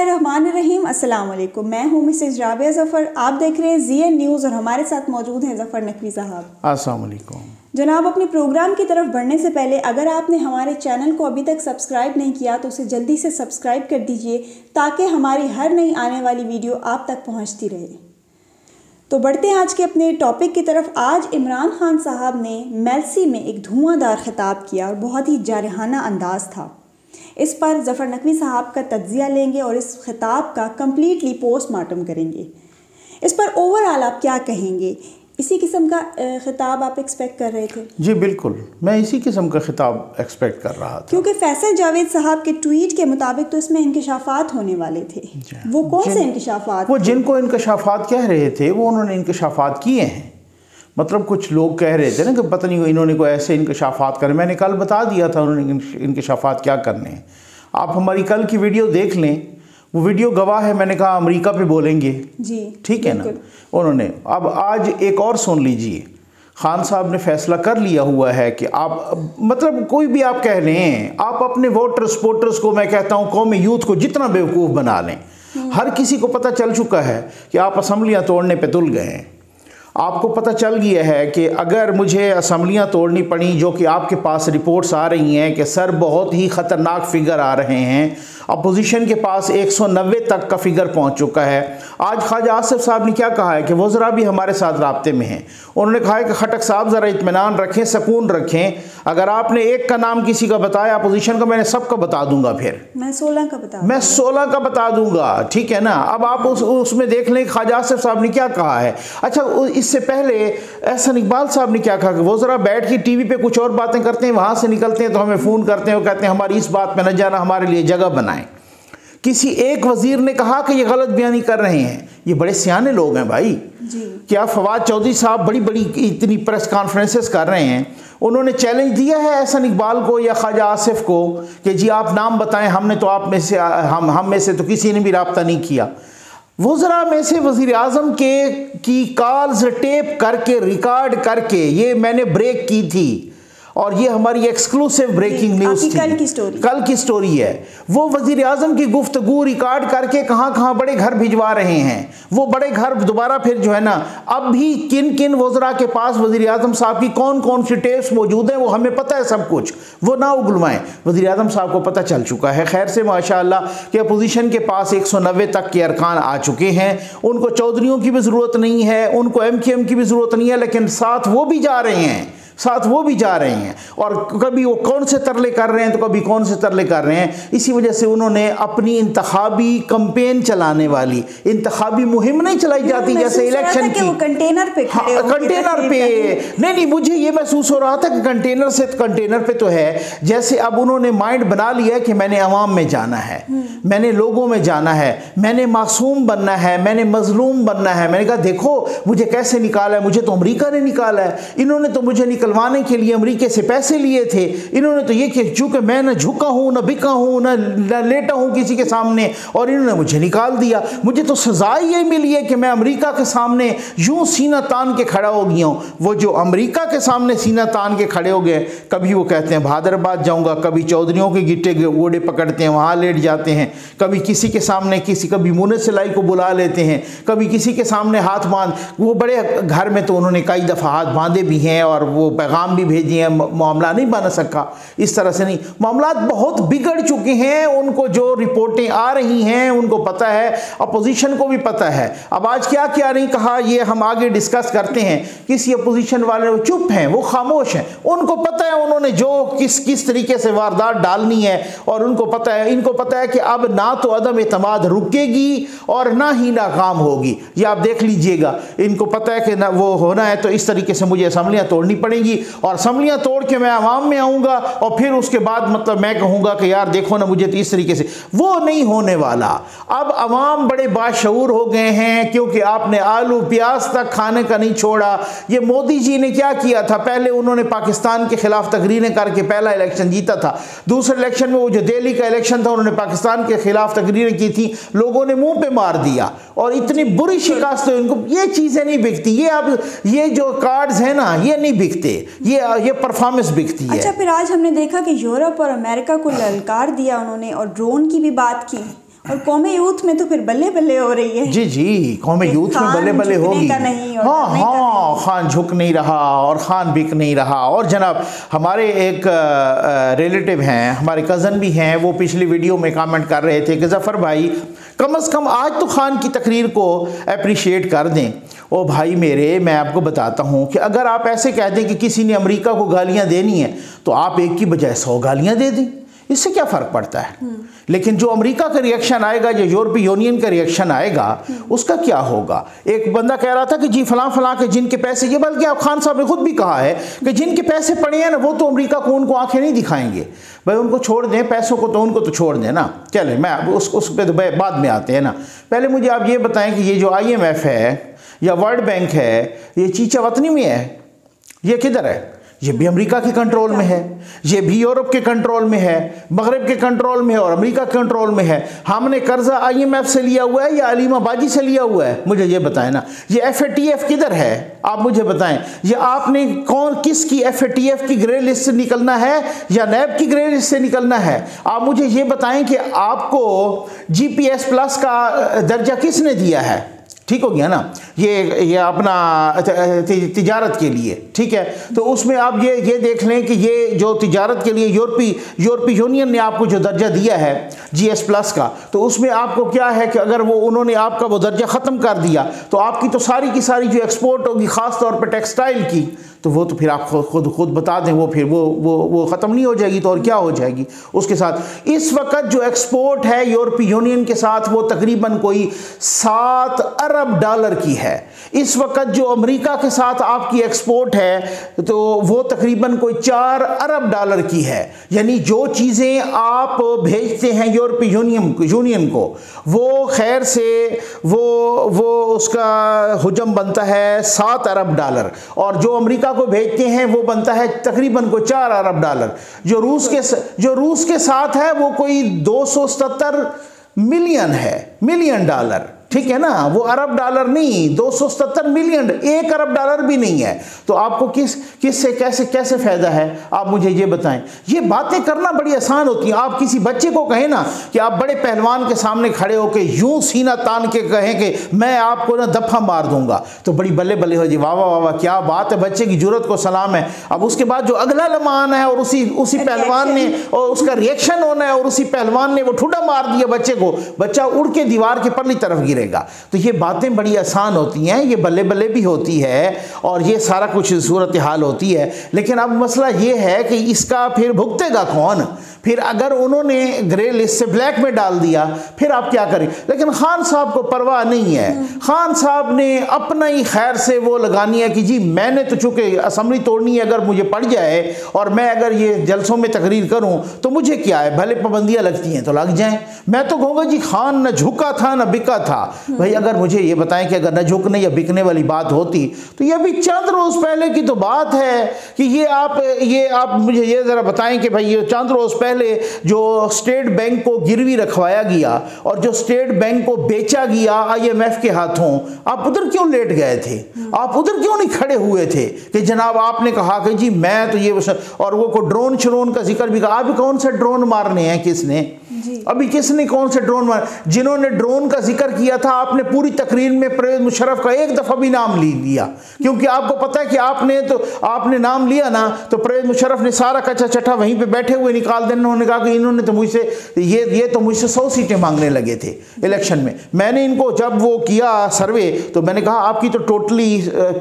बिस्मिल्लाहिर्रहमानिर्रहीम। अस्सलाम वालेकुम। मैं हूँ मिसेस राबिया ज़फ़र। आप देख रहे हैं ZN न्यूज़ और हमारे साथ मौजूद हैं ज़फ़र नकवी साहब। अस्सलाम वालेकुम जनाब, अपने प्रोग्राम की तरफ बढ़ने से पहले अगर आपने हमारे चैनल को अभी तक सब्सक्राइब नहीं किया तो उसे जल्दी से सब्सक्राइब कर दीजिए ताकि हमारी हर नई आने वाली वीडियो आप तक पहुँचती रहे। तो बढ़ते हैं आज के अपने टॉपिक की तरफ। आज इमरान खान साहब ने मेलसी में एक धुआंधार खिताब किया और बहुत ही जारहाना अंदाज था। इस पर ज़फ़र नकवी साहब का तज्ज़िया लेंगे और इस खिताब का कम्प्लीटली पोस्टमार्टम करेंगे। इस पर ओवरऑल आप क्या कहेंगे? इसी किस्म का खिताब आप एक्सपेक्ट कर रहे थे? जी बिल्कुल, मैं इसी किस्म का खिताब एक्सपेक्ट कर रहा था, क्योंकि फैसल जावेद साहब के ट्वीट के मुताबिक तो इसमें इंकशाफात होने वाले थे। वो कौन से इंकशाफात? वो जिनको इंकशाफात कह रहे थे वो उन्होंने इंकशाफात किए हैं। मतलब कुछ लोग कह रहे थे ना कि पता नहीं इन्होंने कोई ऐसे इंकशाफात करे। मैंने कल बता दिया था उन्होंने इंकशाफात क्या करने हैं। आप हमारी कल की वीडियो देख लें, वो वीडियो गवाह है। मैंने कहा अमेरिका पे बोलेंगे जी, ठीक है ना उन्होंने। अब आज एक और सुन लीजिए, खान साहब ने फैसला कर लिया हुआ है कि आप मतलब कोई भी आप कह रहे हैं, आप अपने वोटर्स वोटर्स को, मैं कहता हूँ कौमी यूथ को जितना बेवकूफ़ बना लें, हर किसी को पता चल चुका है कि आप असम्बलियाँ तोड़ने पे तुल गए हैं। आपको पता चल गया है कि अगर मुझे असम्बलियाँ तोड़नी पड़ी, जो कि आपके पास रिपोर्ट्स आ रही हैं कि सर बहुत ही ख़तरनाक फिगर आ रहे हैं, अपोजिशन के पास 190 तक का फिगर पहुंच चुका है। आज ख्वाजा आसिफ साहब ने क्या कहा है कि वज़रा भी हमारे साथ राब्ते में हैं। उन्होंने कहा है कि खटक साहब ज़रा इत्मीनान रखें, सुकून रखें। अगर आपने एक का नाम किसी का बताया अपोजिशन का, मैंने सबका बता दूंगा। फिर मैं 16 का बता दूंगा, ठीक है ना। अब आप उसमें देख लें ख्वाजा आसिफ साहब ने क्या कहा है। अच्छा, इससे पहले एहसन इकबाल साहब ने क्या कहा कि वज़रा बैठ के टीवी पे कुछ और बातें करते हैं, वहाँ से निकलते हैं तो हमें फ़ोन करते हैं, वो कहते हैं हमारी इस बात में न जाना, हमारे लिए जगह बनाएं। किसी एक वजीर ने कहा कि ये गलत बयानी कर रहे हैं। ये बड़े सियाने लोग हैं भाई जी। क्या फवाद चौधरी साहब बड़ी बड़ी इतनी प्रेस कॉन्फ्रेंसेस कर रहे हैं, उन्होंने चैलेंज दिया है एहसन इकबाल को या ख्वाजा आसिफ को कि जी आप नाम बताएं। हमने तो आप में से हम में से तो किसी ने भी रब्ता नहीं किया। वज़रा में से वज़ीर आज़म की कॉल्स टेप करके रिकॉर्ड करके ये मैंने ब्रेक की थी, और ये हमारी एक्सक्लूसिव ब्रेकिंग न्यूज़ थी, कल की स्टोरी है। वो वज़ीर आज़म की गुफ्तगू रिकॉर्ड करके कहाँ कहाँ बड़े घर भिजवा रहे हैं। वो बड़े घर दोबारा फिर जो है ना, अब भी किन किन वज़रा के पास वज़ीर आज़म साहब की कौन कौन सी टेप्स मौजूद हैं वो हमें पता है सब कुछ, वो ना उगलवाएं। वज़ीर आज़म साहब को पता चल चुका है खैर से माशाअल्लाह कि अपोजिशन के पास 190 तक के अरकान आ चुके हैं। उनको चौधरियों की भी ज़रूरत नहीं है, उनको MKM की भी ज़रूरत नहीं है, लेकिन साथ वो भी जा रहे हैं, और कभी वो कौन से तरले कर रहे हैं तो कभी कौन से तरले कर रहे हैं। इसी वजह से उन्होंने अपनी इंतखाबी कैंपेन चलाने वाली इंतखाबी मुहिम नहीं चलाई जाती जैसे इलेक्शन की, कंटेनर पे नहीं, मुझे ये महसूस हो रहा था कि कंटेनर पे तो है, जैसे अब उन्होंने माइंड बना लिया कि मैंने अवाम में जाना है, मैंने लोगों में जाना है, मैंने मासूम बनना है, मैंने मजलूम बनना है। मैंने कहा देखो मुझे कैसे निकाला है, मुझे तो अमेरिका ने निकाला है, इन्होंने तो मुझे निकलवाने के लिए अमेरिका से पैसे लिए थे। इन्होंने तो ये कि चूंकि मैं न झुका हूं न बिका हूं न लेटा हूं किसी के सामने, और इन्होंने मुझे निकाल दिया। मुझे तो सजा ये मिली है कि मैं अमेरिका के सामने यूं सीना तान के खड़ा हो गया हूं। वो जो अमेरिका के सामने सीना तान के खड़े हो गए, कभी वो कहते हैं बहादुराबाद जाऊंगा, कभी चौधरियों के गिट्टे गोड़े पकड़ते हैं वहां लेट जाते हैं, कभी किसी के सामने कभी मुने सिलाई को बुला लेते हैं, कभी किसी के सामने हाथ बांध। वो बड़े घर में तो उन्होंने कई दफ़ा हाथ बांधे भी हैं और वो पैगाम भी भेजे हैं, मामला नहीं बन सका। इस तरह से नहीं, मामला बहुत बिगड़ चुके हैं। उनको जो रिपोर्टें आ रही हैं उनको पता है, अपोजिशन को भी पता है। अब आज क्या क्या नहीं कहा ये हम आगे डिस्कस करते हैं। किसी अपोजिशन वाले वो चुप हैं, वो खामोश हैं, उनको पता है उन्होंने जो किस तरीके से वारदात डालनी है, और उनको पता है, इनको पता है कि अब ना तो अदम एतमाद रुकेगी और ना ही नाकाम होगी। ये आप देख लीजिएगा, इनको पता है कि ना वो होना है तो इस तरीके से मुझे असम्बलियाँ तोड़नी पड़ेंगी, और असम्बलियाँ तोड़ के मैं आवाम में आऊँगा, और फिर उसके बाद मतलब मैं कहूँगा कि यार देखो ना मुझे तो इस तरीके से। वो नहीं होने वाला। अब अवाम बड़े बाशऊर हो गए हैं क्योंकि आपने आलू प्याज तक खाने का नहीं छोड़ा। ये मोदी जी ने क्या किया था, पहले उन्होंने पाकिस्तान के खिलाफ तकरीरें करके पहला इलेक्शन जीता था, दूसरे इलेक्शन में वो जो दिल्ली का इलेक्शन था उन्होंने पाकिस्तान के खिलाफ तकरीरें की थी, लोगों ने मुंह पे मार दिया, और इतनी बुरी शिकस्त है उनको। ये चीज़ें नहीं बिकती, ये अब ये जो कार्ड्स हैं ना ये नहीं बिकते, ये परफॉर्मेंस बिकती है। अच्छा, फिर आज हमने देखा कि यूरोप और अमेरिका को ललकार दिया उन्होंने, और ड्रोन की भी बात की, और कौमे यूथ में तो फिर बल्ले बल्ले हो रही है। जी जी, कौमे यूथ में बल्ले बल्ले होगी। हाँ हाँ, खान झुक नहीं रहा और खान बिक नहीं रहा। और जनाब हमारे एक रिलेटिव हैं, हमारे कज़न भी हैं, वो पिछली वीडियो में कमेंट कर रहे थे कि ज़फ़र भाई कम से कम आज तो खान की तकरीर को अप्रिशिएट कर दें। ओ भाई मेरे, मैं आपको बताता हूँ कि अगर आप ऐसे कह दें कि किसी ने अमेरिका को गालियाँ देनी है तो आप एक की बजाय 100 गालियाँ दे दें, इससे क्या फ़र्क पड़ता है। लेकिन जो अमेरिका का रिएक्शन आएगा, जो यूरोपीय यूनियन का रिएक्शन आएगा, उसका क्या होगा। एक बंदा कह रहा था कि जी फलां फलां के जिनके पैसे, ये बल्कि आप खान साहब ने खुद भी कहा है कि जिनके पैसे पड़े हैं ना वो तो अमेरिका को उनको आंखें नहीं दिखाएंगे। भाई उनको छोड़ दें, पैसों को तो उनको तो छोड़ दें ना। चलें, मैं उस पर तो बाद में आते हैं ना। पहले मुझे आप ये बताएं कि ये जो IMF है या वर्ल्ड बैंक है, ये चीचा वतनी में है, ये किधर है? ये भी अमेरिका के कंट्रोल में है, ये भी यूरोप के कंट्रोल में है, मगरब के कंट्रोल में है और अमेरिका के कंट्रोल में है। हमने कर्जा IMF से लिया हुआ है या अलीमा बाजी से लिया हुआ है? मुझे ये बताएं ना। ये FATF किधर है, आप मुझे बताएं। ये आपने किसकी FATF की ग्रे लिस्ट से निकलना है या नैब की ग्रे लिस्ट से निकलना है? आप मुझे ये बताएं कि आपको GPS प्लस का दर्जा किसने दिया है? ठीक हो गया ना, ये अपना तिजारत के लिए, ठीक है। तो उसमें आप ये देख लें कि ये जो तिजारत के लिए यूरोपीय यूनियन ने आपको जो दर्जा दिया है GS प्लस का, तो उसमें आपको क्या है कि अगर वो उन्होंने आपका वो दर्जा ख़त्म कर दिया तो आपकी तो सारी की सारी जो एक्सपोर्ट होगी, ख़ास तौर पर टेक्सटाइल की, तो वो तो फिर आप खुद बता दें, वो फिर वो ख़त्म नहीं हो जाएगी तो और क्या हो जाएगी उसके साथ। इस वक्त जो एक्सपोर्ट है यूरोपीय यूनियन के साथ वो तकरीबन कोई 7 अरब डॉलर की है। इस वक्त जो अमेरिका के साथ आपकी एक्सपोर्ट है तो वो तकरीबन कोई 4 अरब डॉलर की है। यानी जो चीज़ें आप भेजते हैं यूरोपीय यूनियन को, वो खैर से वो उसका हुजम बनता है 7 अरब डॉलर, और जो अमेरिका को भेजते हैं वो बनता है तकरीबन को 4 अरब डॉलर। जो रूस के साथ है वो कोई 277 मिलियन है, मिलियन डॉलर, ठीक है ना। वो अरब डॉलर नहीं, 277 मिलियन, 1 अरब डॉलर भी नहीं है। तो आपको किससे कैसे फ़ायदा है, आप मुझे ये बताएं। ये बातें करना बड़ी आसान होती हैं। आप किसी बच्चे को कहें ना कि आप बड़े पहलवान के सामने खड़े होकर यूं सीना तान के कहें कि मैं आपको ना दफ़ा मार दूंगा, तो बड़ी बल्ले बल्ले हो जी, वाह वाह वाह क्या बात है, बच्चे की जरूरत को सलाम है। अब उसके बाद जो अगला लम्हा आना है और उसी पहलवान ने और उसका रिएक्शन होना है और उसी पहलवान ने वो ठुड्डा मार दिया बच्चे को, बच्चा उड़ के दीवार के परली तरफ गिरेगा। तो ये बातें बड़ी आसान होती हैं, ये बल्ले बल्ले भी होती है और ये सारा कुछ सूरत हाल होती है। लेकिन अब मसला ये है कि इसका फिर भुगतेगा कौन? फिर अगर उन्होंने ग्रे लिस्ट से ब्लैक में डाल दिया फिर आप क्या करें? लेकिन खान साहब को परवाह नहीं है। खान साहब ने अपना ही खैर से वो लगानी है कि जी मैंने तो चूंकि असम्बली तोड़नी है, अगर मुझे पड़ जाए और मैं अगर ये जलसों में तकरीर करूं तो मुझे क्या है, भले पाबंदियां लगती हैं तो लग जाएं। मैं तो कहूँगा जी खान न झुका था न बिका था। भाई अगर मुझे ये बताएं कि अगर न झुकने या बिकने वाली बात होती तो ये अभी चंद रोज़ पहले की तो बात है कि ये आप मुझे ये ज़रा बताएं कि भाई ये चंद रोज़ पहले जो स्टेट बैंक को गिरवी रखवाया गया और जो स्टेट बैंक को बेचा गया IMF के हाथों, आप उधर क्यों लेट गए थे? आप उधर क्यों नहीं खड़े हुए थे कि जनाब आपने कहा कि जी मैं तो ये, और वो को ड्रोन शरोन का जिक्र भी कहा। अभी कौन से ड्रोन मारने हैं, किसने अभी किसने कौन से ड्रोन मार? जिन्होंने ड्रोन का जिक्र किया था आपने पूरी तकरीर में परवेज मुशर्रफ का एक दफ़ा भी नाम लिया, क्योंकि आपको पता है कि आपने नाम लिया ना तो परवेज मुशर्रफ ने सारा कच्चा चट्टा वहीं पे बैठे हुए निकाल देना। उन्होंने कहा कि इन्होंने तो मुझसे ये तो मुझसे 100 सीटें मांगने लगे थे इलेक्शन में। मैंने इनको जब वो किया सर्वे तो मैंने कहा आपकी तो टोटली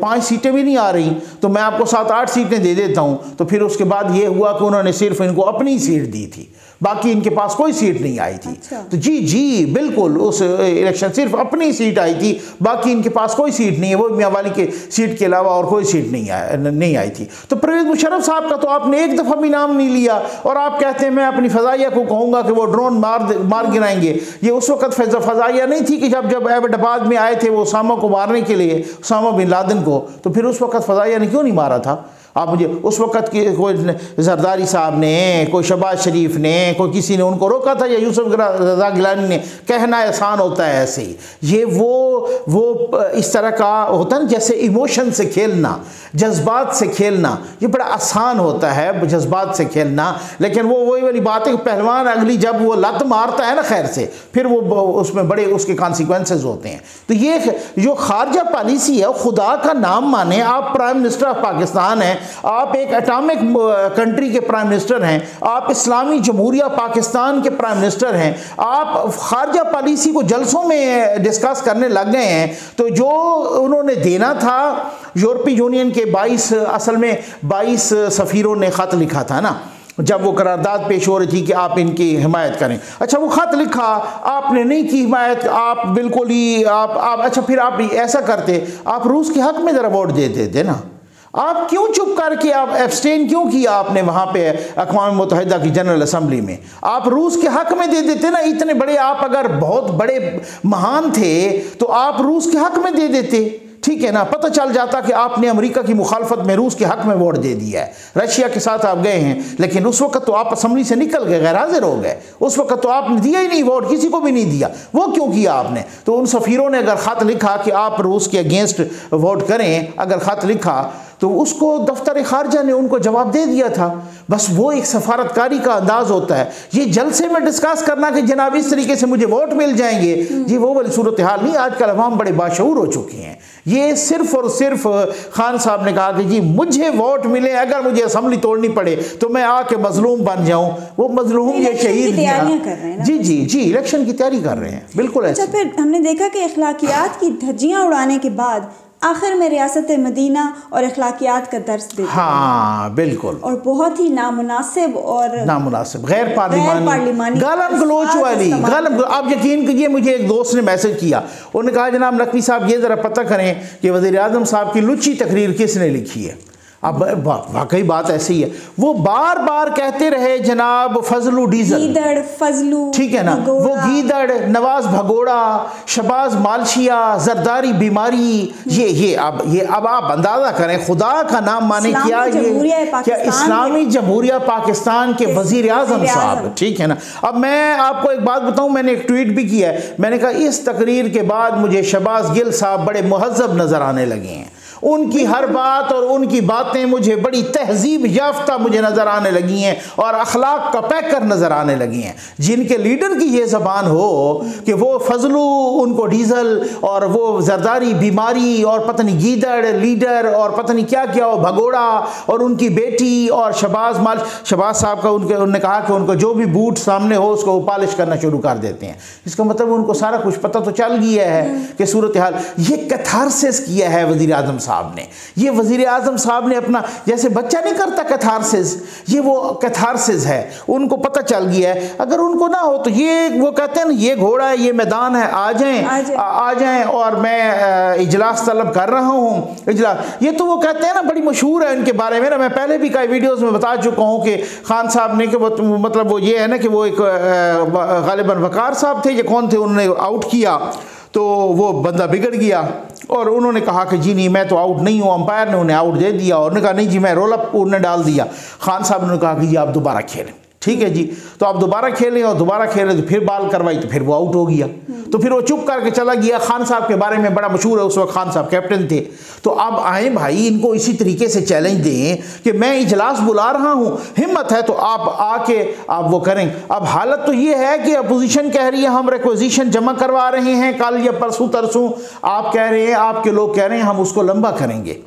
5 सीटें भी नहीं आ रही, तो मैं आपको 7-8 सीटें दे देता हूँ। तो फिर उसके बाद ये हुआ कि उन्होंने सिर्फ इनको अपनी सीट दी थी, बाकी इनके पास कोई सीट नहीं आई थी। अच्छा। तो जी बिल्कुल उस इलेक्शन सिर्फ अपनी सीट आई थी, बाकी इनके पास कोई सीट नहीं है, वो मियाँ वाली के सीट के अलावा और कोई सीट नहीं आई थी। तो परवेज मुशर्रफ साहब का तो आपने एक दफ़ा भी नाम नहीं लिया और आप कहते हैं मैं अपनी फ़ज़ाइया को कहूँगा कि वो ड्रोन मार गिराएंगे। ये उस वक्त फ़ज़ाइया नहीं थी कि जब एबटाबाद में आए थे वो उसामा को मारने के लिए, उसामा बिन लादेन को, तो फिर उस वक्त फ़ज़ाइया ने क्यों नहीं मारा था? आप मुझे उस वक़्त की कोई जरदारी साहब ने, कोई शहबाज शरीफ ने, कोई किसी ने उनको रोका था, या यूसुफ रज़ा गिलानी ने? कहना आसान होता है ऐसे ही। ये वो इस तरह का होता है ना, जैसे इमोशन से खेलना, जज्बात से खेलना, ये बड़ा आसान होता है जज्बात से खेलना। लेकिन वो वही वाली बात है कि पहलवान अगली जब वो लत मारता है ना खैर से, फिर वो उसमें बड़े उसके कॉन्सिक्वेंसेस होते हैं। तो ये जो खारजा पॉलिसी है, खुदा का नाम माने, आप प्राइम मिनिस्टर ऑफ पाकिस्तान हैं, आप एक एटॉमिक कंट्री के प्राइम मिनिस्टर हैं, आप इस्लामी जमहूरिया पाकिस्तान के प्राइम मिनिस्टर हैं, आप खारजा पॉलिसी को जलसों में डिस्कस करने लग गए हैं। तो जो उन्होंने देना था यूरोपीय यूनियन के 22 सफ़ीरों ने ख़त लिखा था ना, जब वो करारदाद पेश हो रही थी कि आप इनकी हिमायत करें। अच्छा, वो ख़त लिखा, आपने नहीं की हिमायत, आप बिल्कुल ही आप अच्छा, फिर आप ऐसा करते, आप रूस के हक़ में ज़रा वोट दे देते ना। आप क्यों चुप करके आप एब्सटेन क्यों किया आपने वहाँ पे अक़वाम मुत्तहिदा की जनरल असम्बली में? आप रूस के हक़ में दे देते ना। इतने बड़े आप अगर बहुत बड़े महान थे तो आप रूस के हक़ में दे देते, ठीक है ना। पता चल जाता कि आपने अमेरिका की मुखालफत में रूस के हक़ में वोट दे दिया है, रशिया के साथ आप गए हैं, लेकिन उस वक्त तो आप असम्बली से निकल गए, गैर हाजिर हो गए। उस वक्त तो आपने दिया ही नहीं वोट, किसी को भी नहीं दिया। वो क्यों किया आपने? तो उन सफ़ीरों ने अगर ख़त लिखा कि आप रूस के अगेंस्ट वोट करें, अगर ख़त लिखा तो उसको दफ्तर खारजा ने उनको जवाब दे दिया था। बस वो एक सफारतकारी का अंदाज़ होता है। ये जलसे में डिस्कस करना कि जनाब इस तरीके से मुझे वोट मिल जाएंगे, ये वो वाली सूरत हाल नहीं। आजकल अवाम बड़े बाशऊर हो चुके हैं। ये सिर्फ और सिर्फ खान साहब ने कहा कि जी मुझे वोट मिले, अगर मुझे असम्बली तोड़नी पड़े तो मैं आके मजलूम बन जाऊं। वो मजलूम ये शहीद जी जी जी इलेक्शन की तैयारी कर रहे हैं, बिल्कुल ऐसे। फिर हमने देखा कि अखलाकियात की धज्जियां उड़ाने के बाद आखिर में रियासत मदीना और अखलाकियात का दर्स देती है। हाँ बिल्कुल, और बहुत ही नामुनासिब गैर पार्लिमानी गालम गलोच वाली आप यकीन कीजिए, मुझे एक दोस्त ने मैसेज किया, उन्होंने कहा जनाब नकवी साहब ये ज़रा पता करें कि वज़ीर आज़म साहब की लुच्ची तकरीर किसने लिखी है। अब वाकई बात ऐसी है, वो बार बार कहते रहे जनाब फजलू डीजल, फजलू, ठीक है ना, वो गीदड़, नवाज भगोड़ा, शहबाज मालशिया, जरदारी बीमारी, ये अब आप अंदाजा करें, खुदा का नाम माने, क्या इस्लामी जमहूरिया पाकिस्तान के वजीर आजम साहब, ठीक है ना। अब मैं आपको एक बात बताऊं, मैंने एक ट्वीट भी किया है, मैंने कहा इस तकरीर के बाद मुझे शहबाज गिल साहब बड़े मुहज्जब नजर आने लगे हैं। उनकी हर बात और उनकी बातें मुझे बड़ी तहजीब याफ्ता मुझे नज़र आने लगी हैं और अखलाक का पैकर नज़र आने लगी हैं। जिनके लीडर की ये ज़बान हो कि वो फजलू, उनको डीजल, और वो जरदारी बीमारी, और पता नहीं गीदड़ लीडर, और पता नहीं क्या क्या हो, भगोड़ा, और उनकी बेटी, और शहबाज साहब का उन्होंने कहा कि उनको जो भी बूट सामने हो उसको वो पॉलिश करना शुरू कर देते हैं। इसका मतलब उनको सारा कुछ पता तो चल गया है कि सूरत हाल। ये कैथारसिस किया है वज़ीर आज़म साहब ने। ये वज़ीर आज़म साहब ने अपना, जैसे बच्चा नहीं करता कैथारसिस, ये वो कैथारसिस है, उनको पता चल गया है। अगर उनको ना हो तो ये वो कहते हैं ना, ये घोड़ा है, ये मैदान है, आ जाएं और मैं इजलास तलब कर रहा हूँ, इजलास। ये तो वो कहते हैं ना, बड़ी मशहूर है इनके बारे में ना, मैं पहले भी कई वीडियोस में बता चुका हूँ कि खान साहब ने कि वो मतलब वो ये है ना कि वो एक गालिबन वकार साहब थे, ये कौन थे, उन्होंने आउट किया तो वो बंदा बिगड़ गया, और उन्होंने कहा कि जी नहीं मैं तो आउट नहीं हूँ, अंपायर ने उन्हें आउट दे दिया, और उन्होंने कहा नहीं जी मैं रोल अप उन्हें डाल दिया। खान साहब ने कहा कि जी आप दोबारा खेलें, ठीक है जी, तो आप दोबारा खेलें, और दोबारा खेलें तो फिर बॉल करवाई तो फिर वो आउट हो गया, तो फिर वो चुप करके चला गया। खान साहब के बारे में बड़ा मशहूर है, उस वक्त खान साहब कैप्टन थे। तो अब आए भाई, इनको इसी तरीके से चैलेंज दें कि मैं इजलास बुला रहा हूँ, हिम्मत है तो आप आके आप वो करें। अब हालत तो ये है कि अपोजिशन कह रही है हम रिक्वेजिशन जमा करवा रहे हैं कल या परसों तरसों, आप कह रहे हैं, आपके लोग कह रहे हैं हम उसको लंबा करेंगे।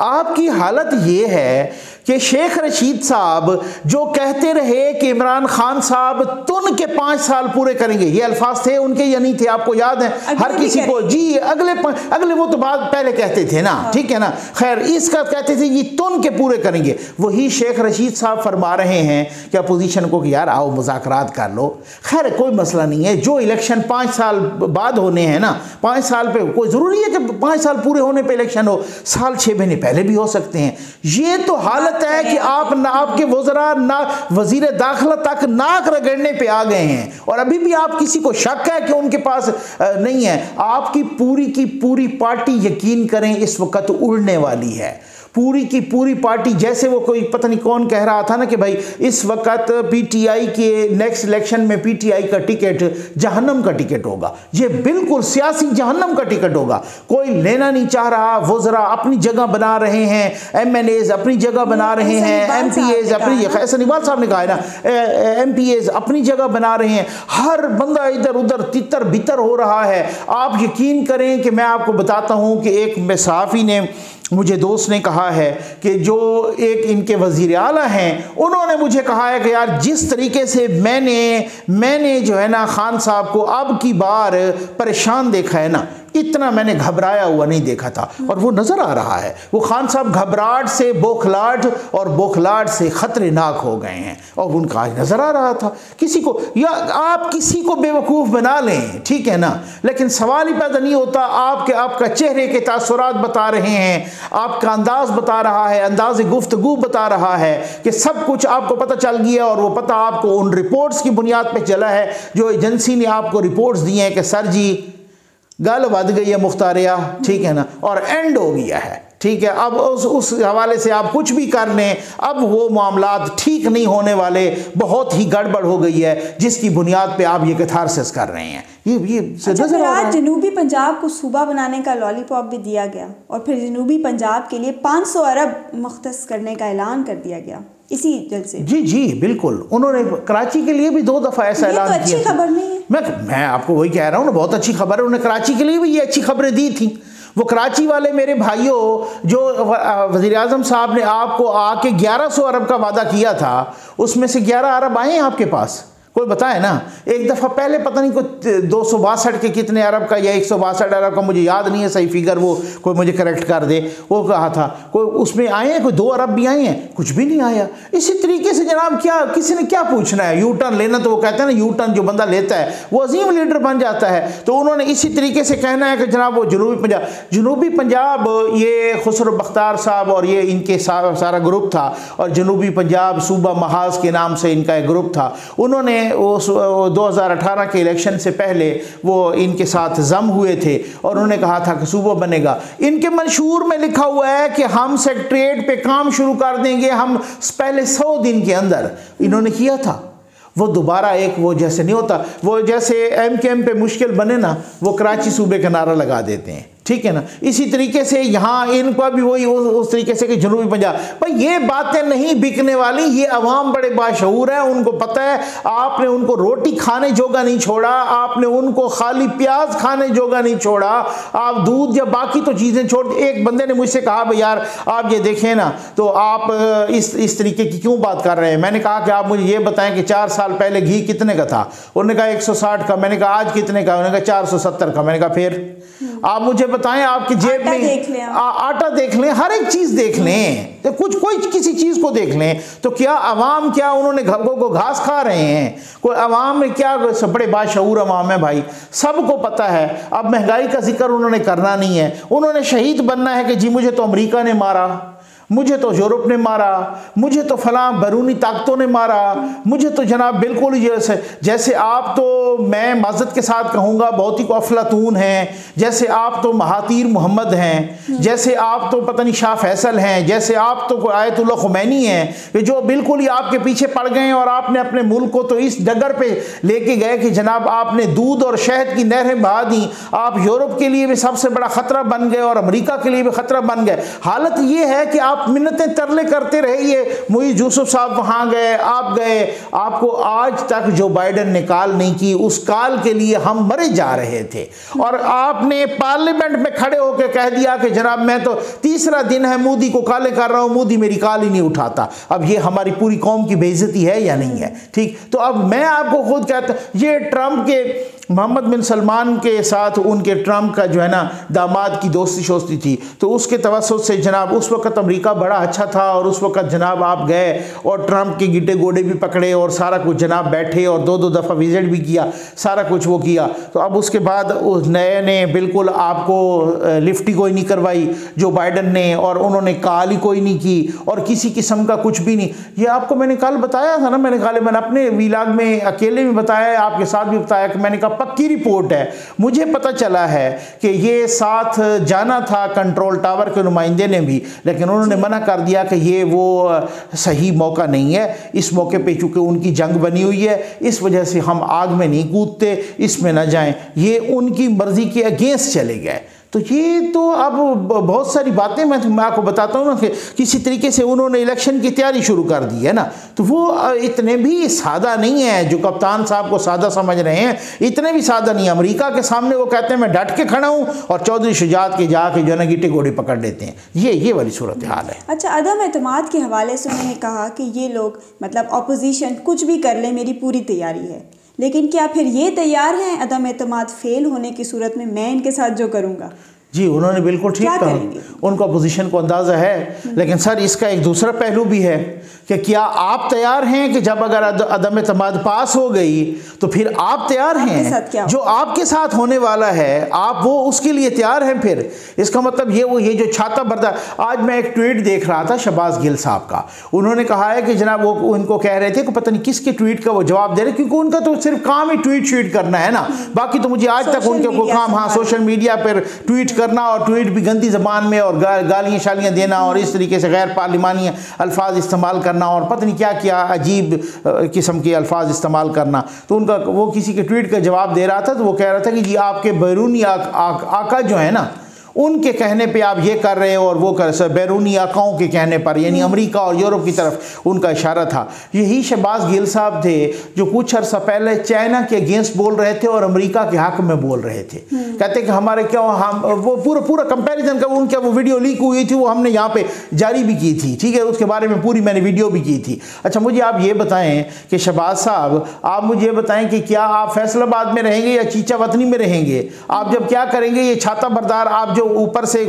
आपकी हालत ये है कि शेख रशीद साहब जो कहते रहे कि इमरान खान साहब तुन के 5 साल पूरे करेंगे, ये अल्फाज थे उनके या नहीं थे, आपको याद है? हर किसी को जी अगले वो तो बात पहले कहते थे ना, ठीक है ना। खैर इसका कहते थे ये तुन के पूरे करेंगे। वही शेख रशीद साहब फरमा रहे हैं कि अपोजिशन को कि यार आओ मुज़ाकरात कर लो। खैर कोई मसला नहीं है, जो इलेक्शन 5 साल बाद होने हैं ना, 5 साल पे कोई ज़रूरी है कि 5 साल पूरे होने पे इलेक्शन हो, साल 6 महीने पहले भी हो सकते हैं। ये तो हालत है कि आपके वज़रा ना वज़ीर दाखिला तक नाक रगड़ने पे आ गए हैं, और अभी भी आप किसी को शक है कि उनके पास नहीं है। आपकी पूरी की पूरी पार्टी यकीन करें इस वक्त उड़ने वाली है। पूरी की पूरी पार्टी, जैसे वो कोई पता नहीं कौन कह रहा था ना कि भाई इस वक्त पीटीआई के नेक्स्ट इलेक्शन में पीटीआई का टिकट जहन्नम का टिकट होगा। ये बिल्कुल सियासी जहन्नम का टिकट होगा, कोई लेना नहीं चाह रहा। वज़रा अपनी जगह बना रहे हैं, एमएनएज अपनी जगह बना रहे हैं, एमपीएज अपनी, एहसान इकबाल साहब ने कहा है ना, एमपीएज अपनी जगह बना रहे हैं। हर बंदा इधर उधर तितर बितर हो रहा है। आप यकीन करें कि मैं आपको बताता हूं कि एक सहाफ़ी ने, मुझे दोस्त ने कहा है कि जो एक इनके वज़ीर आला हैं, उन्होंने मुझे कहा है कि यार जिस तरीके से मैंने जो है ना खान साहब को अब की बार परेशान देखा है ना, इतना मैंने घबराया हुआ नहीं देखा था। और वो नज़र आ रहा है, वो खान साहब घबराहट से बौखलाहट और बौखलाहट से ख़तरनाक हो गए हैं। और उनका नज़र आ रहा था किसी को, या आप किसी को बेवकूफ़ बना लें, ठीक है ना, लेकिन सवाल ही पैदा नहीं होता। आपका चेहरे के तासुरात बता रहे हैं, आपका अंदाज़ बता रहा है, अंदाज़ गुफ्तगू बता रहा है कि सब कुछ आपको पता चल गया। और वो पता आपको उन रिपोर्ट्स की बुनियाद पर चला है जो एजेंसी ने आपको रिपोर्ट्स दी हैं कि सर जी गल बद गई है मुख्तारिया, ठीक है ना, और एंड हो गया है, ठीक है। अब उस हवाले से आप कुछ भी कर लें, अब वो मामलात ठीक नहीं होने वाले, बहुत ही गड़बड़ हो गई है जिसकी बुनियाद पे आप ये कैथारसिस कर रहे हैं। ये अच्छा, आज जनूबी पंजाब को सूबा बनाने का लॉलीपॉप भी दिया गया और फिर जनूबी पंजाब के लिए 500 अरब मुख्तस करने का ऐलान कर दिया गया इसी जलसे। जी बिल्कुल, उन्होंने कराची के लिए भी 2 दफ़ा ऐसा ऐलान किया। अच्छी खबर नहीं है, मैं आपको वही कह रहा हूँ ना, बहुत अच्छी खबर है। उन्होंने कराची के लिए भी ये अच्छी खबरें दी थी। वो कराची वाले मेरे भाइयों, जो वज़ीर आज़म साहब ने आपको आके 1100 अरब का वादा किया था, उसमें से 11 अरब आए हैं आपके पास, कोई बताए ना। एक दफ़ा पहले पता नहीं कोई 262 के कितने अरब का या 162 अरब का, मुझे याद नहीं है सही फिगर, वो कोई मुझे करेक्ट कर दे, वो कहा था। कोई उसमें आए हैं, कोई 2 अरब भी आए हैं, कुछ भी नहीं आया। इसी तरीके से जनाब क्या किसी ने क्या पूछना है, यू टर्न लेना, तो वो कहते हैं ना यू टर्न जो बंदा लेता है वो अजीम लीडर बन जाता है। तो उन्होंने इसी तरीके से कहना है कि जनाब वो जनूबी पंजाब ये खुसरो बख्तार साहब और ये इनके सारा ग्रुप था, और जनूबी पंजाब सूबा महाज के नाम से इनका एक ग्रुप था। उन्होंने वो 2018 के इलेक्शन से पहले वो इनके साथ जम हुए थे और उन्होंने कहा था कि सूबा बनेगा। इनके मंशूर में लिखा हुआ है कि हम सेक्रेटरीट पे काम शुरू कर देंगे, हम पहले 100 दिन के अंदर इन्होंने किया था। वो दोबारा एक वो जैसे नहीं होता, वो जैसे एमकेएम पे मुश्किल बने ना, वो कराची सूबे का नारा लगा देते हैं, ठीक है ना। इसी तरीके से यहाँ इनका भी वही उस तरीके से कि जनूबी पंजाब, भाई ये बातें नहीं बिकने वाली। ये अवाम बड़े बाशऊर हैं, उनको पता है। आपने उनको रोटी खाने जोगा नहीं छोड़ा, आपने उनको खाली प्याज खाने जोगा नहीं छोड़ा, आप दूध या बाकी तो चीज़ें छोड़। एक बंदे ने मुझसे कहा भाई यार आप ये देखें ना, तो आप इस तरीके की क्यों बात कर रहे हैं। मैंने कहा कि आप मुझे ये बताएं कि 4 साल पहले घी कितने का था। उन्होंने कहा 160 का। मैंने कहा आज कितने का। उन्होंने कहा 470 का। मैंने कहा फिर आप मुझे बताएं, आपकी जेब में आटा देख लें, हर एक चीज़ देख लें, तो कोई किसी चीज़ को देख लें, तो क्या अवाम क्या उन्होंने घरों को घास खा रहे हैं। कोई अवाम में क्या बड़े बाशऊर अवाम है भाई, सबको पता है। अब महंगाई का जिक्र उन्होंने करना नहीं है, उन्होंने शहीद बनना है कि जी मुझे तो अमेरिका ने मारा, मुझे तो यूरोप ने मारा, मुझे तो फलां बैरूनी ताकतों ने मारा, मुझे तो जनाब बिल्कुल जैसे आप तो, मैं माज़रत के साथ कहूँगा, बहुत ही को अफलातून हैं, जैसे आप तो महातीर मोहम्मद हैं, जैसे आप तो पता नहीं शाह फैसल हैं, जैसे आप तो आयतुल्लाह खुमैनी हैं, जो बिल्कुल ही आपके पीछे पड़ गए और आपने अपने मुल्क को तो इस डगर पे लेके गए कि जनाब आपने दूध और शहद की नहरें बहा दी। आप यूरोप के लिए भी सबसे बड़ा ख़तरा बन गए और अमेरिका के लिए भी ख़तरा बन गए। हालत ये है कि आप मिन्नतें तरले करते रहे, ये मुईज़ यूसुफ साहब वहाँ गए, आप गए, आपको आज तक जो बाइडन ने कॉल नहीं की, उस कॉल के लिए हम मरे जा रहे थे। और आपने पार्लियामेंट में खड़े होकर कह दिया कि जनाब मैं तो 3रा दिन है मोदी को कॉलें कर रहा हूँ, मोदी मेरी कॉल ही नहीं उठाता। अब ये हमारी पूरी कौम की बेइज्जती है या नहीं है, ठीक। तो अब मैं आपको खुद कहता, ये ट्रंप के मोहम्मद बिन सलमान के साथ उनके ट्रंप का जो है ना दामाद की दोस्ती शोस्ती थी, तो उसके तवस्सुत से जनाब उस वक़्त अमेरिका बड़ा अच्छा था और उस वक़्त जनाब आप गए और ट्रंप के गिट्टे गोडे भी पकड़े और सारा कुछ जनाब बैठे और 2-2 दफ़ा विजिट भी किया, सारा कुछ वो किया। तो अब उसके बाद उस नए ने बिल्कुल आपको लिफ्ट ही कोई नहीं करवाई जो बाइडन ने, और उन्होंने कॉल ही कोई नहीं की और किसी किस्म का कुछ भी नहीं। ये आपको मैंने कल बताया था ना, मैंने अपने व्लॉग में अकेले भी बताया, आपके साथ भी बताया कि मैंने कहा पक्की रिपोर्ट है, मुझे पता चला है कि ये साथ जाना था कंट्रोल टावर के नुमाइंदे ने भी, लेकिन उन्होंने मना कर दिया कि ये वो सही मौका नहीं है, इस मौके पे चूँकि उनकी जंग बनी हुई है इस वजह से हम आग में नहीं कूदते, इसमें ना जाएं। ये उनकी मर्ज़ी के अगेंस्ट चले गए। तो ये तो अब बहुत सारी बातें मैं आपको बताता हूँ ना कि किसी तरीके से उन्होंने इलेक्शन की तैयारी शुरू कर दी है ना, तो वो इतने भी सादा नहीं है जो कप्तान साहब को सादा समझ रहे हैं, इतने भी सादा नहीं है। अमेरिका के सामने वो कहते हैं मैं डट के खड़ा हूँ और चौधरी शुजात के जाके जो है ना गिट्टे घोड़े पकड़ लेते हैं। ये वाली सूरत हाल है। अच्छा, अदम एतमाद के हवाले से उन्होंने कहा कि ये लोग मतलब अपोजिशन कुछ भी कर ले मेरी पूरी तैयारी है, लेकिन क्या फिर ये तैयार हैं अदम एतमाद फेल होने की सूरत में मैं इनके साथ जो करूँगा? जी, उन्होंने बिल्कुल ठीक कहा, उनको अपोजिशन को अंदाज़ा है। लेकिन सर इसका एक दूसरा पहलू भी है कि क्या आप तैयार हैं कि जब अगर अदम एतमाद पास हो गई तो फिर आप तैयार हैं जो आपके साथ होने वाला है, आप वो उसके लिए तैयार हैं? फिर इसका मतलब ये जो छाता बर्दार। आज मैं एक ट्वीट देख रहा था शहबाज गिल साहब का, उन्होंने कहा है कि जनाब वो उनको कह रहे थे कि पता नहीं किसके ट्वीट का वो जवाब दे रहे, क्योंकि उनका तो सिर्फ काम ही ट्वीट करना है ना, बाकी तो मुझे आज तक उनके कोई काम, हाँ सोशल मीडिया पर ट्वीट करना और ट्वीट भी गंदी ज़बान में और गालियाँ शालियाँ देना और इस तरीके से गैर पार्लिमानी अल्फाज इस्तेमाल करना और पता नहीं क्या क्या अजीब किस्म के अल्फाज इस्तेमाल करना। तो उनका वो किसी के ट्वीट का जवाब दे रहा था, तो वो कह रहा था कि जी आपके बैरूनी आका जो है ना उनके कहने पे आप ये कर रहे हो और वो कर रहे, बैरूनी आकाओं के कहने पर, यानी अमेरिका और यूरोप की तरफ उनका इशारा था। यही शहबाज गिल साहब थे जो कुछ अर्सा पहले चाइना के अगेंस्ट बोल रहे थे और अमेरिका के हक में बोल रहे थे। कहते कि हमारे क्या हम वो पूरा कंपैरिजन का उनका वो वीडियो लीक हुई थी, वो हमने यहाँ पे जारी भी की थी, ठीक है, उसके बारे में पूरी मैंने वीडियो भी की थी। अच्छा, मुझे आप ये बताएं कि शहबाज साहब आप मुझे बताएं कि क्या आप फैसलाबाद में रहेंगे या चीचा वतनी में रहेंगे? आप जब क्या करेंगे, ये छाता बरदार आप जो ऊपर से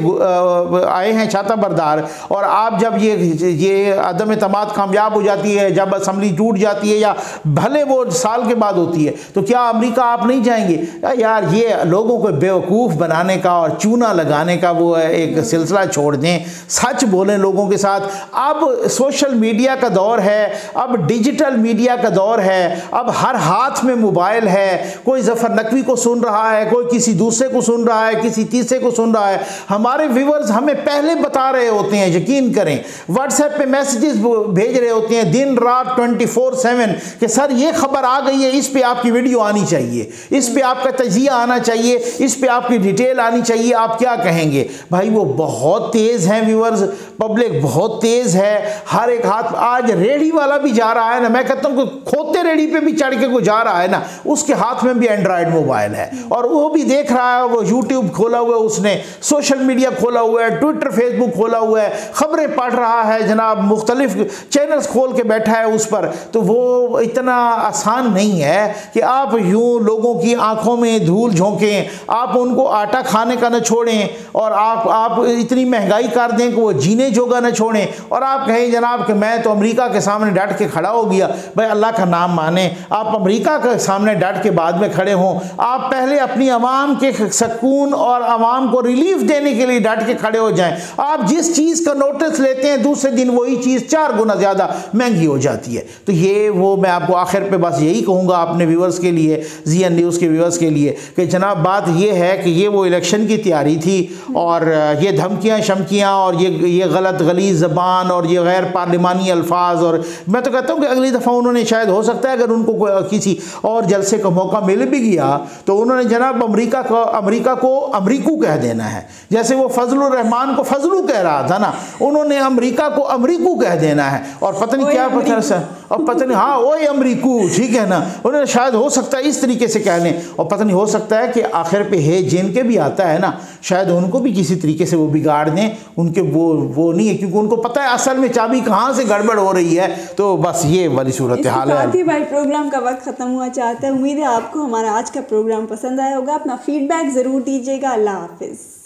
आए हैं छाता बरदार, और आप जब ये अदम एतमाद कामयाब हो जाती है, जब असम्बली टूट जाती है या भले वो साल के बाद होती है, तो क्या अमेरिका आप नहीं जाएंगे? यार ये लोगों को बेवकूफ़ बनाने का और चूना लगाने का वो एक सिलसिला छोड़ दें, सच बोलें लोगों के साथ। अब सोशल मीडिया का दौर है, अब डिजिटल मीडिया का दौर है, अब हर हाथ में मोबाइल है, कोई जफर नकवी को सुन रहा है, कोई किसी दूसरे को सुन रहा है, किसी तीसरे को सुन रहा है। हमारे व्यूअर्स हमें पहले बता रहे होते हैं, यकीन करें, व्हाट्सएप पे मैसेजेस भेज रहे होते हैं दिन रात 24/7 कि सर ये खबर आ गई है, इस पे आपकी वीडियो आनी चाहिए, इस पे आपका तजिया आना चाहिए, इस पे आपकी डिटेल आनी चाहिए, आप क्या कहेंगे? भाई वो बहुत तेज़ हैं व्यूअर्स, पब्लिक बहुत तेज़ है, हर एक हाथ। आज रेडी वाला भी जा रहा है ना, मैं कहता हूँ खोते रेडी पे भी चढ़ के कोई जा रहा है ना, उसके हाथ में भी एंड्रॉयड मोबाइल है और वो भी देख रहा है, वो यूट्यूब खोला हुआ है, उसने सोशल मीडिया खोला हुआ है, ट्विटर फेसबुक खोला हुआ है, खबरें पढ़ रहा है जनाब, मुख्तलिफ चैनल्स खोल के बैठा है उस पर। तो वो इतना आसान नहीं है कि आप यूं लोगों की आंखों में धूल झोंकें, आप उनको आटा खाने का न छोड़ें और आप इतनी महंगाई कर दें कि वो जीने जोगा न छोड़ें और आप कहें जनाब कि मैं तो अमेरिका के सामने डट के खड़ा हो गया। भाई अल्लाह का नाम माने, आप अमेरिका के सामने डट के बाद में खड़े हों, आप पहले अपनी आवाम के सुकून और आवाम को रिलीफ देने के लिए डट के खड़े हो जाएं। आप जिस चीज़ का नोटिस लेते हैं दूसरे दिन वही चीज़ 4 गुना ज़्यादा महंगी हो जाती है। तो ये वो मैं आपको आखिर पे बस यही कहूँगा अपने व्यूअर्स के लिए, ZN न्यूज़ के व्यूअर्स के लिए, कि जनाब बात ये है कि ये वो इलेक्शन की तैयारी थी और ये धमकियाँ शमकियाँ और ये गलत गलीज़ ज़बान और ये गैर पार्लिमानी अल्फाज, और मैं तो कहता हूँ कि अगली दफ़ा उन्होंने शायद हो सकता है अगर उनको किसी और जलसे का मौका मिल भी गया तो उन्होंने जनाब अमेरिका को अमरीकू कह देना है, जैसे वो फजलुर रहमान को फजलू कह रहा था ना, उन्होंने अमेरिका को अमरीकू कह देना है और पता नहीं क्या पता नहीं, हाँ वही अमरीकू, ठीक है ना, उन्होंने शायद हो सकता है इस तरीके से कह लें और पता नहीं हो सकता है कि आखिर पे है जिन के भी आता है ना, शायद उनको भी किसी तरीके से वो बिगाड़ दें, उनके वो नहीं है, क्योंकि उनको पता है असल में चाबी कहाँ से गड़बड़ हो रही है। तो बस ये वाली सूरत हाल है। भाई प्रोग्राम का वक्त ख़त्म हुआ चाहता है, उम्मीद है आपको हमारा आज का प्रोग्राम पसंद आया होगा। अपना फीडबैक ज़रूर दीजिएगा। अल्लाह हाफिज़।